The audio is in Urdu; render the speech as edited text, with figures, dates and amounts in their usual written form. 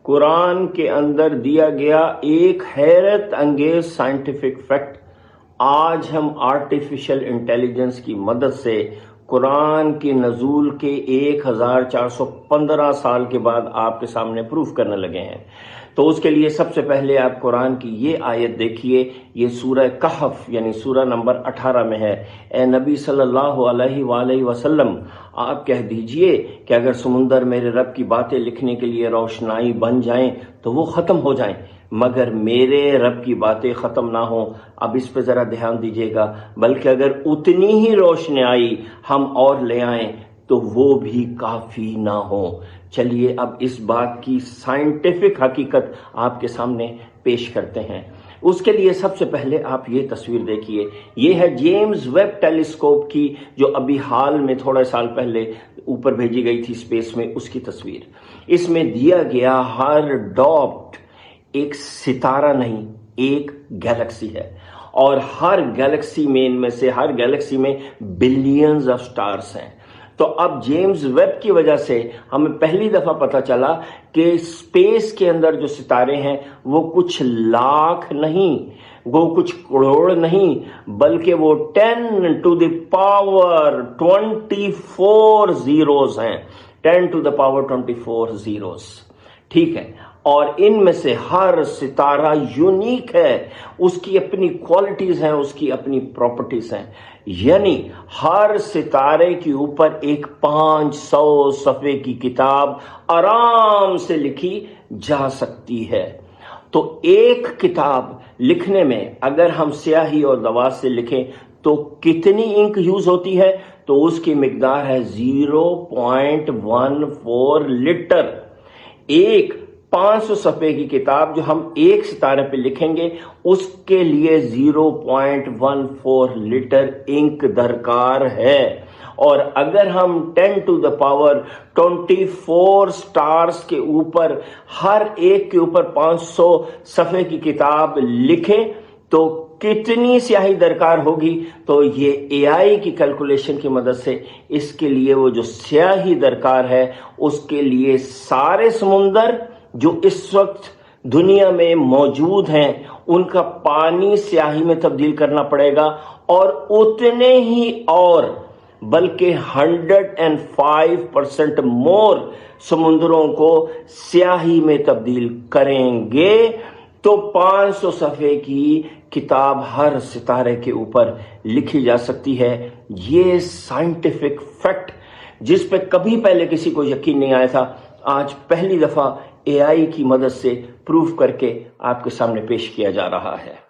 قرآن کے اندر دیا گیا ایک حیرت انگیز سائنٹیفک فیکٹ آج ہم آرٹیفیشل انٹیلیجنس کی مدد سے قرآن کے نزول کے 1415 سال کے بعد آپ کے سامنے پروف کرنے لگے ہیں۔ تو اس کے لیے سب سے پہلے آپ قرآن کی یہ آیت دیکھیے، یہ سورہ کہف یعنی سورہ نمبر 18 میں ہے۔ اے نبی صلی اللہ علیہ وآلہ وسلم، آپ کہہ دیجئے کہ اگر سمندر میرے رب کی باتیں لکھنے کے لیے روشنائی بن جائیں تو وہ ختم ہو جائیں، مگر میرے رب کی باتیں ختم نہ ہوں۔ اب اس پہ ذرا دھیان دیجئے گا، بلکہ اگر اتنی ہی روشنائی ہم اور لے آئیں تو وہ بھی کافی نہ ہو۔ چلیے اب اس بات کی سائنٹیفک حقیقت آپ کے سامنے پیش کرتے ہیں۔ اس کے لیے سب سے پہلے آپ یہ تصویر دیکھیے، یہ ہے جیمز ویب ٹیلیسکوپ کی جو ابھی حال میں تھوڑے سال پہلے اوپر بھیجی گئی تھی اسپیس میں، اس کی تصویر۔ اس میں دیا گیا ہر ڈاٹ ایک ستارہ نہیں، ایک گیلیکسی ہے، اور ہر گیلیکسی میں ان میں سے ہر گیلیکسی میں بلینز آف سٹارز ہیں۔ تو اب جیمز ویب کی وجہ سے ہمیں پہلی دفعہ پتہ چلا کہ اسپیس کے اندر جو ستارے ہیں وہ کچھ لاکھ نہیں، وہ کچھ کروڑ نہیں، بلکہ وہ 10 to the power 24 zeros ہیں، 10 to the power 24 zeros، ٹھیک ہے۔ اور ان میں سے ہر ستارہ یونیک ہے، اس کی اپنی کوالٹیز ہیں، اس کی اپنی پراپرٹیز ہیں، یعنی ہر ستارے کے اوپر ایک 500 صفحے کی کتاب آرام سے لکھی جا سکتی ہے۔ تو ایک کتاب لکھنے میں اگر ہم سیاہی اور دوات سے لکھیں تو کتنی انک یوز ہوتی ہے؟ تو اس کی مقدار ہے 0.14 لیٹر۔ ایک 500 صفحے کی کتاب جو ہم ایک ستارے پہ لکھیں گے اس کے لیے 0.14 لیٹر انک درکار ہے، اور اگر ہم 10 to the power 24 سٹارز کے اوپر ہر ایک کے اوپر 500 صفحے کی کتاب لکھیں تو کتنی سیاہی درکار ہوگی؟ تو یہ اے آئی کی کیلکولیشن کی مدد سے اس کے لیے وہ جو سیاہی درکار ہے اس کے لیے سارے سمندر جو اس وقت دنیا میں موجود ہیں ان کا پانی سیاہی میں تبدیل کرنا پڑے گا، اور اتنے ہی اور بلکہ 105% مور سمندروں کو سیاہی میں تبدیل کریں گے۔ تو 500 صفحے کی کتاب ہر ستارے کے اوپر لکھی جا سکتی ہے۔ یہ سائنٹیفک فیکٹ جس پہ کبھی پہلے کسی کو یقین نہیں آیا تھا، آج پہلی دفعہ اے آئی کی مدد سے پروف کر کے آپ کے سامنے پیش کیا جا رہا ہے۔